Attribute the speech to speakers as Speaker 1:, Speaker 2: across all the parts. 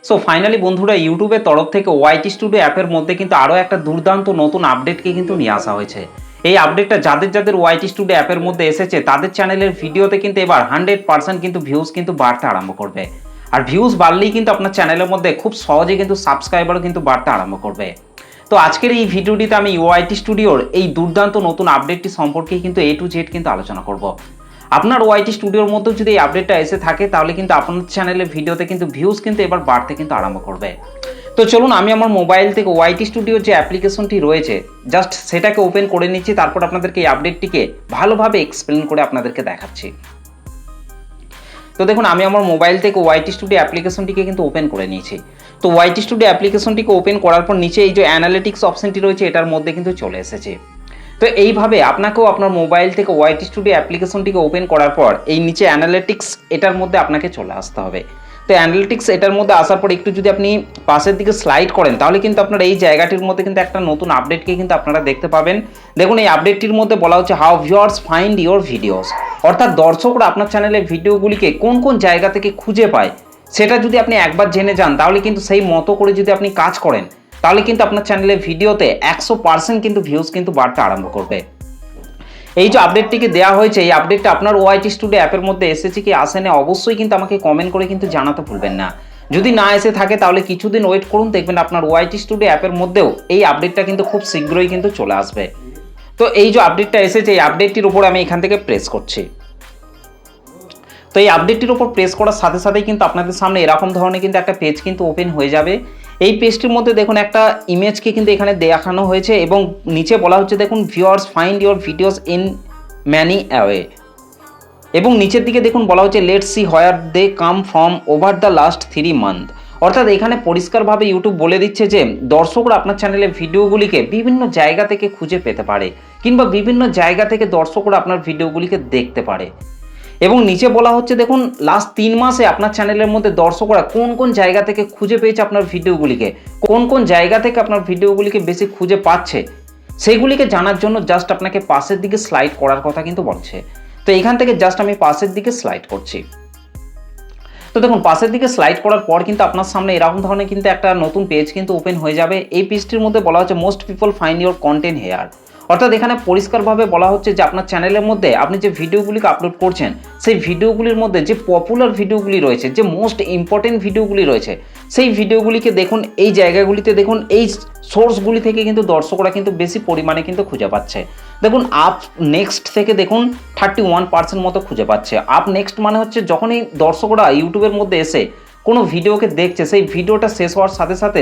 Speaker 1: So finally বন্ধুরা, ইউটিউবের তরফ থেকে ওয়াইটি স্টুডিও অ্যাপের মধ্যে কিন্তু আরও একটা দুর্দান্ত নতুন আপডেটকে কিন্তু নিয়ে আসা হয়েছে। এই আপডেটটা যাদের ওয়াইটি স্টুডিও অ্যাপের মধ্যে এসেছে তাদের চ্যানেলের ভিডিওতে কিন্তু এবার 100% কিন্তু ভিউজ কিন্তু বাড়তে আরম্ভ করবে। আর ভিউজ বাড়লেই কিন্তু আপনার চ্যানেলের মধ্যে খুব সহজে কিন্তু সাবস্ক্রাইবারও কিন্তু বাড়তে আরম্ভ করবে। তো আজকের এই ভিডিওটিতে আমি ওয়াইটি স্টুডিওর এই দুর্দান্ত নতুন আপডেটটি সম্পর্কে কিন্তু A to Z কিন্তু আলোচনা করব। আপনার ওয়াইটি স্টুডিওর মধ্যে যদি এই আপডেটটা এসে থাকে তাহলে কিন্তু আপনার চ্যানেলের ভিডিওতে কিন্তু ভিউজ কিন্তু এবার বাড়তে কিন্তু আরম্ভ করবে। তো চলুন আমি আমার মোবাইল থেকে ওয়াইটি স্টুডিওর যে অ্যাপ্লিকেশনটি রয়েছে জাস্ট সেটাকে ওপেন করে নিচ্ছি, তারপর আপনাদেরকে এই আপডেটটিকে ভালোভাবে এক্সপ্লেন করে আপনাদেরকে দেখাচ্ছি। তো দেখুন, আমি আমার মোবাইল থেকে ওয়াইটি স্টুডিও অ্যাপ্লিকেশনটিকে কিন্তু ওপেন করে নিয়েছি। তো ওয়াইটি স্টুডিও অ্যাপ্লিকেশনটিকে ওপেন করার পর নিচে এই যে অ্যানালিটিক্স অপশনটি রয়েছে এটার মধ্যে কিন্তু চলে এসেছে। তো এইভাবে আপনাকেও আপনার মোবাইল থেকে ওয়াইটি স্টুডিও অ্যাপ্লিকেশনটিকে ওপেন করার পর এই নিচে অ্যানালিটিক্স এটার মধ্যে আপনাকে চলে আসতে হবে। তো অ্যানালিটিক্স এটার মধ্যে আসার পর একটু যদি আপনি পাশের দিকে স্লাইড করেন তাহলে কিন্তু আপনার এই জায়গাটির মধ্যে কিন্তু একটা নতুন আপডেটকে কিন্তু আপনারা দেখতে পাবেন। দেখুন, এই আপডেটটির মধ্যে বলা হচ্ছে how viewers find your videos, অর্থাৎ দর্শকরা আপনার চ্যানেলের ভিডিওগুলিকে কোন কোন জায়গা থেকে খুঁজে পায় সেটা যদি আপনি একবার জেনে যান তাহলে কিন্তু সেই মতো করে যদি আপনি কাজ করেন তাহলে কিন্তু আপনার চ্যানেলের ভিডিওতে 100% কিন্তু ভিউজ কিন্তু বাড়তে আরম্ভ করবে। এই যে আপডেটটিকে দেওয়া হয়েছে এই আপডেটটা আপনার ওয়াইটি স্টুডিও অ্যাপের মধ্যে এসেছে কি আসেনি অবশ্যই কিন্তু আমাকে কমেন্ট করে কিন্তু জানাতে ভুলবেন না। যদি না এসে থাকে তাহলে কিছুদিন ওয়েট করুন, দেখবেন আপনার ওয়াইটি স্টুডিও অ্যাপের মধ্যেও এই আপডেটটা কিন্তু খুব শীঘ্রই কিন্তু চলে আসবে। তো এই যে আপডেটটা এসেছে এই আপডেটটির উপর আমি এখান থেকে প্রেস করছি। তো এই আপডেটটির উপর প্রেস করার সাথে সাথেই কিন্তু আপনাদের সামনে এরকম ধরনের কিন্তু একটা পেজ কিন্তু ওপেন হয়ে যাবে। এই পেজটির মধ্যে দেখুন একটা ইমেজকে কিন্তু এখানে দেখানো হয়েছে এবং নিচে বলা হচ্ছে দেখুন viewers find your videos in many way, এবং নিচের দিকে দেখুন বলা হচ্ছে let's see where they come from over the last 3 month. অর্থাৎ এখানে পরিষ্কারভাবে ইউটিউব বলে দিচ্ছে যে দর্শকরা আপনার চ্যানেলের ভিডিওগুলিকে বিভিন্ন জায়গা থেকে খুঁজে পেতে পারে কিংবা বিভিন্ন জায়গা থেকে দর্শকরা আপনার ভিডিওগুলিকে দেখতে পারে। এবং নিচে বলা হচ্ছে দেখুন লাস্ট 3 মাসে আপনার চ্যানেলের মধ্যে দর্শকরা কোন কোন জায়গা থেকে খুঁজে পেয়েছে আপনার ভিডিওগুলিকে, কোন কোন জায়গা থেকে আপনার ভিডিওগুলিকে বেশি খুঁজে পাচ্ছে সেগুলিকে জানার জন্য জাস্ট আপনাকে পাশের দিকে স্লাইড করার কথা কিন্তু বলছে। তো এখান থেকে জাস্ট আমি পাশের দিকে স্লাইড করছি। তো দেখুন পাশের দিকে স্লাইড করার পর কিন্তু আপনার সামনে এরকম ধরনের কিন্তু একটা নতুন পেজ কিন্তু ওপেন হয়ে যাবে। এই পেজটির মধ্যে বলা হচ্ছে most people find your content here, অর্থাৎ এখানে পরিষ্কারভাবে বলা হচ্ছে যে আপনার চ্যানেলের মধ্যে আপনি যে ভিডিওগুলিকে আপলোড করছেন সেই ভিডিওগুলির মধ্যে যে পপুলার ভিডিওগুলি রয়েছে, যে মোস্ট ইম্পর্টেন্ট ভিডিওগুলি রয়েছে সেই ভিডিওগুলিকে দেখুন এই জায়গাগুলিতে দেখুন এই সোর্সগুলি থেকে কিন্তু দর্শকরা কিন্তু বেশি পরিমাণে কিন্তু খুঁজে পাচ্ছে। দেখুন আপ নেক্সট থেকে দেখুন 31% মতো খুঁজে পাচ্ছে। আপ নেক্সট মানে হচ্ছে যখনই দর্শকরা ইউটিউবের মধ্যে এসে কোনো ভিডিওকে দেখছে সেই ভিডিওটা শেষ হওয়ার সাথে সাথে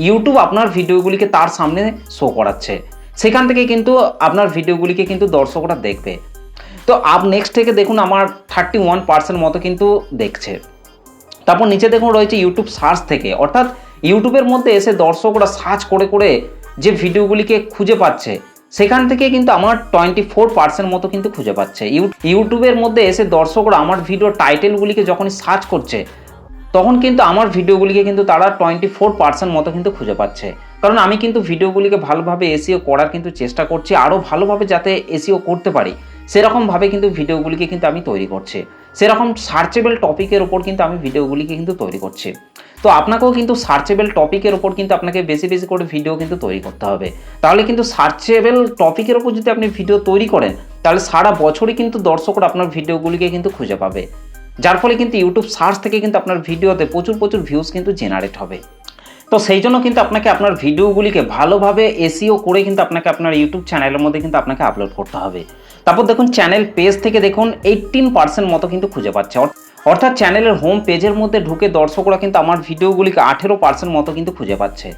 Speaker 1: ইউটিউব আপনার ভিডিওগুলিকে তার সামনে শো করাচ্ছে, সেখান থেকে কিন্তু আপনার ভিডিওগুলিকে কিন্তু দর্শকরা দেখবে। তো আপ নেক্সট থেকে দেখুন আমার 31% মতো কিন্তু দেখছে। তারপর নিচে দেখুন রয়েছে ইউটিউব সার্চ থেকে, অর্থাৎ ইউটিউবের মধ্যে এসে দর্শকরা সার্চ করে করে যে ভিডিওগুলিকে খুঁজে পাচ্ছে সেখান থেকে কিন্তু আমার 24% মতো কিন্তু খুঁজে পাচ্ছে। ইউটিউবের মধ্যে এসে দর্শকরা আমার ভিডিও টাইটেলগুলিকে যখনই সার্চ করছে তখন কিন্তু আমার ভিডিওগুলিকে কিন্তু তারা 24% মতো কিন্তু খুঁজে পাচ্ছে, কারণ আমি কিন্তু ভিডিওগুলিকে ভালোভাবে এসইও করার কিন্তু চেষ্টা করছি, আরও ভালোভাবে যাতে এসইও করতে পারি সেরকমভাবে কিন্তু ভিডিওগুলিকে কিন্তু আমি তৈরি করছি, সেরকম সার্চেবল টপিকের ওপর কিন্তু আমি ভিডিওগুলিকে কিন্তু তৈরি করছি। তো আপনাকেও কিন্তু সার্চেবল টপিকের ওপর কিন্তু আপনাকে বেশি বেশি করে ভিডিও কিন্তু তৈরি করতে হবে, তাহলে কিন্তু সার্চেবল টপিকের ওপর যদি আপনি ভিডিও তৈরি করেন তাহলে সারা বছরই কিন্তু দর্শকরা আপনার ভিডিওগুলিকে কিন্তু খুঁজে পাবে, যার ফলে কিন্তু ইউটিউব সার্চ থেকে কিন্তু আপনার ভিডিওতে প্রচুর প্রচুর ভিউজ কিন্তু জেনারেট হবে। তো সেই জন্য কিন্তু আপনাকে আপনার ভিডিওগুলিকে ভালোভাবে এসইও করে কিন্তু আপনাকে আপনার ইউটিউব চ্যানেলের মধ্যে কিন্তু আপনাকে আপলোড করতে হবে। তারপর দেখুন চ্যানেল পেজ থেকে দেখুন 18% মতো কিন্তু খুঁজে পাচ্ছে, অর্থাৎ চ্যানেলের হোম পেজের মধ্যে ঢুকে দর্শকরা কিন্তু আমার ভিডিওগুলিকে 18% মতো কিন্তু খুঁজে পাচ্ছে।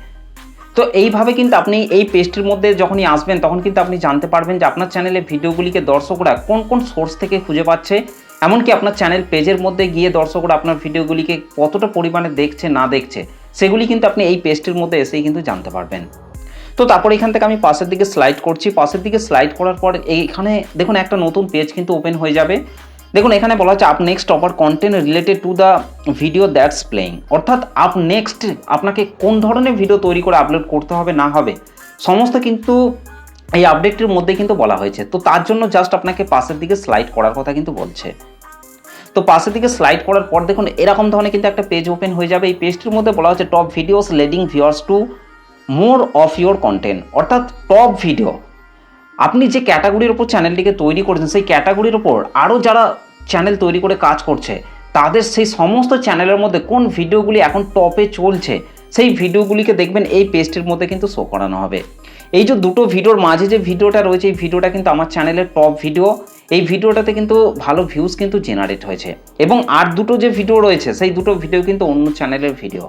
Speaker 1: তো এইভাবে কিন্তু আপনি এই পেজটির মধ্যে যখনই আসবেন তখন কিন্তু আপনি জানতে পারবেন যে আপনার চ্যানেলে ভিডিওগুলিকে দর্শকরা কোন কোন সোর্স থেকে খুঁজে পাচ্ছে, এমনকি আপনার চ্যানেল পেজের মধ্যে গিয়ে দর্শকরা আপনার ভিডিওগুলিকে কতটা পরিমাণে দেখছে না দেখছে সেগুলি কিন্তু আপনি এই পেজটির মধ্যে এসেই কিন্তু জানতে পারবেন। তো তারপর এখান থেকে আমি পাশের দিকে স্লাইড করছি। পাশের দিকে স্লাইড করার পর এইখানে দেখুন একটা নতুন পেজ কিন্তু ওপেন হয়ে যাবে। দেখুন এখানে বলা হচ্ছে up next offer content related to the video that's playing, অর্থাৎ আপ নেক্সট আপনাকে কোন ধরনের ভিডিও তৈরি করে আপলোড করতে হবে না হবে সমস্ত কিন্তু এই আপডেটটির মধ্যে কিন্তু বলা হয়েছে। তো তার জন্য জাস্ট আপনাকে পাশের দিকে স্লাইড করার কথা কিন্তু বলছে। তো পাশের দিকে স্লাইড করার পর দেখুন এরকম ধরনের কিন্তু একটা পেজ ওপেন হয়ে যাবে। এই পেজটির মধ্যে বলা হচ্ছে top videos leading viewers to more of your content, অর্থাৎ টপ ভিডিও, আপনি যে ক্যাটাগরির ওপর চ্যানেলটিকে তৈরি করেছেন সেই ক্যাটাগরির ওপর আরও যারা চ্যানেল তৈরি করে কাজ করছে তাদের সেই সমস্ত চ্যানেলের মধ্যে কোন ভিডিওগুলি এখন টপে চলছে সেই ভিডিওগুলিকে দেখবেন এই পেজটির মধ্যে কিন্তু শো করানো হবে। এই যে দুটো ভিডিওর মাঝে যে ভিডিওটা রয়েছে এই ভিডিওটা কিন্তু আমার চ্যানেলের টপ ভিডিও, এই ভিডিওটাতে কিন্তু ভালো ভিউজ কিন্তু জেনারেট হয়েছে, এবং আর দুটো যে ভিডিও রয়েছে সেই দুটো ভিডিও কিন্তু অন্য চ্যানেলের ভিডিও।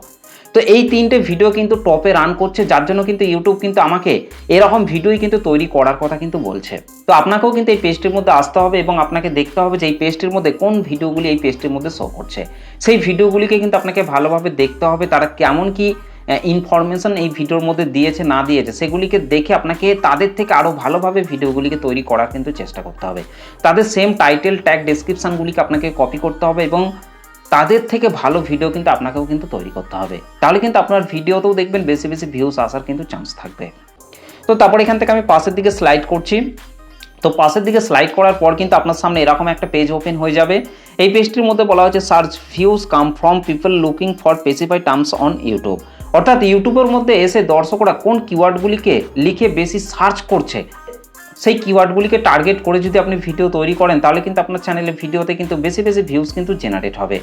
Speaker 1: তো এই তিনটে ভিডিও কিন্তু টপে রান করছে, যার জন্য কিন্তু ইউটিউব কিন্তু আমাকে এরকম ভিডিওই কিন্তু তৈরি করার কথা কিন্তু বলছে। তো আপনাকেও কিন্তু এই পেজটির মধ্যে আসতে হবে এবং আপনাকে দেখতে হবে যে এই পেজটির মধ্যে কোন ভিডিওগুলি এই পেজটির মধ্যে শো করছে। সেই ভিডিওগুলিকে কিন্তু আপনাকে ভালোভাবে দেখতে হবে, তারা কেমন কি ইনফরমেশন এই ভিডিওর মধ্যে দিয়েছে না দিয়েছে সেগুলিকে দেখে আপনাকে তাদের থেকে আরও ভালোভাবে ভিডিওগুলিকে তৈরি করার কিন্তু চেষ্টা করতে হবে। তাদের সেম টাইটেল ট্যাগ ডেসক্রিপশানগুলিকে আপনাকে কপি করতে হবে এবং তাদের থেকে ভালো ভিডিও কিন্তু আপনাকেও কিন্তু তৈরি করতে হবে, তাহলে কিন্তু আপনার ভিডিওতেও দেখবেন বেশি বেশি ভিউজ আসার কিন্তু চান্স থাকবে। তো তারপর এখান থেকে আমি পাশের দিকে স্লাইড করছি। তো পাশের দিকে স্লাইড করার পর কিন্তু আপনার সামনে এরকম একটা পেজ ওপেন হয়ে যাবে। এই পেজটির মধ্যে বলা হচ্ছে search views come from people looking for specified terms on YouTube, অর্থাৎ ইউটিউবের মধ্যে এসে দর্শকরা কোন কিওয়ার্ডগুলিকে লিখে বেশি সার্চ করছে সেই কিওয়ার্ডগুলিকে টার্গেট করে যদি আপনি ভিডিও তৈরি করেন তাহলে কিন্তু আপনার চ্যানেলের ভিডিওতে কিন্তু বেশি বেশি ভিউজ কিন্তু জেনারেট হবে।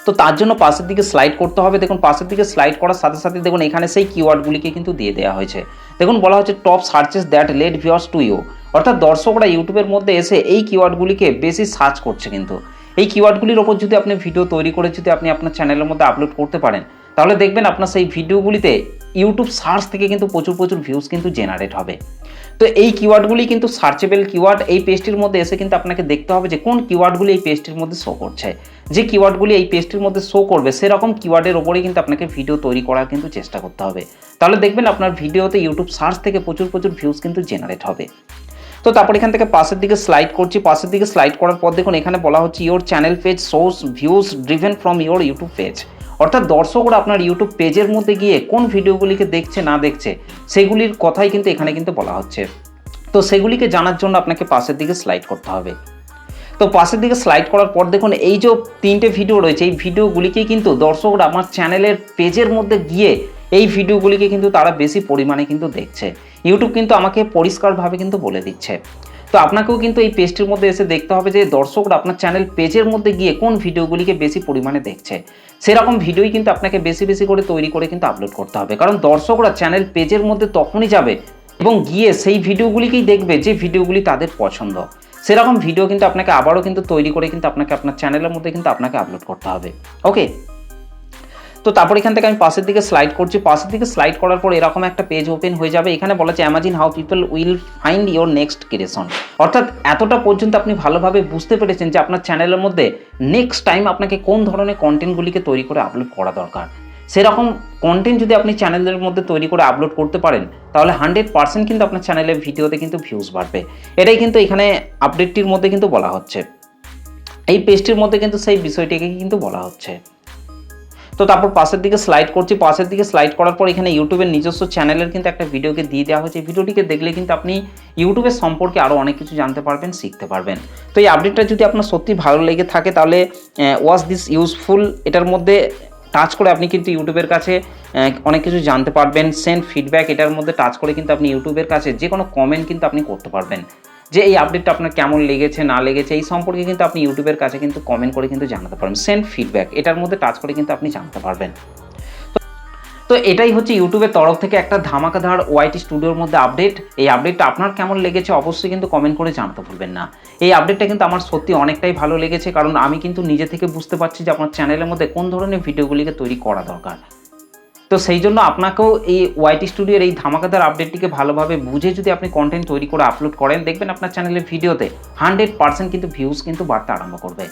Speaker 1: তো তার জন্য পাশের দিকে স্লাইড করতে হবে। দেখুন পাশের দিকে স্লাইড করার সাথে সাথে দেখুন এখানে সেই কিওয়ার্ডগুলিকে কিন্তু দিয়ে দেওয়া হয়েছে। দেখুন বলা হচ্ছে top searches that led viewers to you, অর্থাৎ দর্শকরা ইউটিউবের মধ্যে এসে এই কিওয়ার্ডগুলিকে বেশি সার্চ করছে। কিন্তু এই কিওয়ার্ডগুলির ওপর যদি আপনি ভিডিও তৈরি করে যদি আপনি আপনার চ্যানেলের মধ্যে আপলোড করতে পারেন তাহলে দেখবেন আপনার সেই ভিডিওগুলিতে ইউটিউব সার্চ থেকে কিন্তু প্রচুর ভিউজ কিন্তু জেনারেট হবে। তো এই কিওয়ার্ডগুলি কিন্তু সার্চেবল কিওয়ার্ড। এই পেজটির মধ্যে এসে কিন্তু আপনাকে দেখতে হবে যে কোন কিওয়ার্ডগুলি এই পেজটির মধ্যে শো করছে, যে কিওয়ার্ডগুলি এই পেজটির মধ্যে শো করবে সেরকম কিওয়ার্ডের ওপরেই কিন্তু আপনাকে ভিডিও তৈরি করার কিন্তু চেষ্টা করতে হবে, তাহলে দেখবেন আপনার ভিডিওতে ইউটিউব সার্চ থেকে প্রচুর ভিউজ কিন্তু জেনারেট হবে। তো তারপর এখান থেকে পাশের দিকে স্লাইড করছি। পাশের দিকে স্লাইড করার পর দেখুন এখানে বলা হচ্ছে your channel page shows views driven from your YouTube page, অর্থাৎ দর্শকরা আপনার ইউটিউব পেজের মধ্যে গিয়ে কোন ভিডিওগুলিকে দেখছে না দেখছে সেগুলির কথাই কিন্তু এখানে কিন্তু বলা হচ্ছে। তো সেগুলিকে জানার জন্য আপনাকে পাশের দিকে স্লাইড করতে হবে। তো পাশের দিকে স্লাইড করার পর দেখুন এই যে তিনটে ভিডিও রয়েছে এই ভিডিওগুলিকেই কিন্তু দর্শকরা আমার চ্যানেলের পেজের মধ্যে গিয়ে এই ভিডিওগুলিকে কিন্তু তারা বেশি পরিমাণে কিন্তু দেখছে। ইউটিউব কিন্তু আমাকে পরিষ্কারভাবে কিন্তু বলে দিচ্ছে। তো আপনাকেও কিন্তু এই পেজটির মধ্যে এসে দেখতে হবে যে দর্শকরা আপনার চ্যানেল পেজের মধ্যে গিয়ে কোন ভিডিওগুলিকে বেশি পরিমাণে দেখছে সেরকম ভিডিওই কিন্তু আপনাকে বেশি করে তৈরি করে কিন্তু আপলোড করতে হবে, কারণ দর্শকরা চ্যানেল পেজের মধ্যে তখনই যাবে এবং গিয়ে সেই ভিডিওগুলিকেই দেখবে যে ভিডিওগুলি তাদের পছন্দ। সেরকম ভিডিও কিন্তু আপনাকে আবারও কিন্তু তৈরি করে কিন্তু আপনাকে আপনার চ্যানেলের মধ্যে কিন্তু আপনাকে আপলোড করতে হবে। ওকে, তো তারপর এখান থেকে আমি পাশের দিকে স্লাইড করছি। পাশের দিকে স্লাইড করার পর এরকম একটা পেজ ওপেন হয়ে যাবে। এখানে বলা আছে imagine how people will find your next creation, অর্থাৎ এতটা পর্যন্ত আপনি ভালোভাবে বুঝতে পেরেছেন যে আপনার চ্যানেলের মধ্যে নেক্সট টাইম আপনাকে কোন ধরনের কন্টেন্টগুলিকে তৈরি করে আপলোড করা দরকার। সেরকম কন্টেন্ট যদি আপনি চ্যানেলের মধ্যে তৈরি করে আপলোড করতে পারেন তাহলে 100% কিন্তু আপনার চ্যানেলের ভিডিওতে কিন্তু ভিউজ বাড়বে। এটাই কিন্তু এখানে আপডেটটির মধ্যে কিন্তু বলা হচ্ছে, এই পেজটির মধ্যে কিন্তু সেই বিষয়টিকে কিন্তু বলা হচ্ছে। তো তারপর পাশের দিকে স্লাইড করছি। পাশের দিকে স্লাইড করার পর এখানে ইউটিউবের নিজস্ব চ্যানেলের কিন্তু একটা ভিডিওকে দিয়ে দেওয়া হয়েছে। ভিডিওটিকে দেখলে কিন্তু আপনি ইউটিউবের সম্পর্কে আরও অনেক কিছু জানতে পারবেন, শিখতে পারবেন। তো এই আপডেটটা যদি আপনার সত্যি ভালো লেগে থাকে তাহলে ওয়াচ দিস ইউজফুল এটার মধ্যে টাচ করে আপনি কিন্তু ইউটিউবের কাছে অনেক কিছু জানতে পারবেন। সেন্ড ফিডব্যাক এটার মধ্যে টাচ করে কিন্তু আপনি ইউটিউবের কাছে যে কোনো কমেন্ট কিন্তু আপনি করতে পারবেন, যে এই আপডেটটা আপনার কেমন লেগেছে না লেগেছে এই সম্পর্কে কিন্তু আপনি ইউটিউবের কাছে কিন্তু কমেন্ট করে কিন্তু জানাতে পারবেন। সেন্ড ফিডব্যাক এটার মধ্যে টাচ করে কিন্তু আপনি জানতে পারবেন। তো এটাই হচ্ছে ইউটিউবের তরফ থেকে একটা ধামাকাধার ওয়াইটি স্টুডিওর মধ্যে আপডেট। এই আপডেটটা আপনার কেমন লেগেছে অবশ্যই কিন্তু কমেন্ট করে জানাতে ভুলবেন না। এই আপডেটটা কিন্তু আমার সত্যি অনেকটাই ভালো লেগেছে, কারণ আমি কিন্তু নিজে থেকে বুঝতে পারছি যে আপনার চ্যানেলের মধ্যে কোন ধরনের ভিডিওগুলিকে তৈরি করা দরকার। তো সেই জন্য আপনাকেও এই ওয়াইটি স্টুডিওর এই ধামাকাদার আপডেটটিকে ভালোভাবে বুঝে যদি আপনি কন্টেন্ট তৈরি করে আপলোড করেন দেখবেন আপনার চ্যানেলের ভিডিওতে 100% কিন্তু ভিউজ কিন্তু বাড়তে আরম্ভ করবে।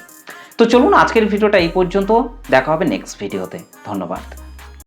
Speaker 1: তো চলুন আজকের ভিডিওটা এই পর্যন্ত, দেখা হবে নেক্সট ভিডিওতে। ধন্যবাদ।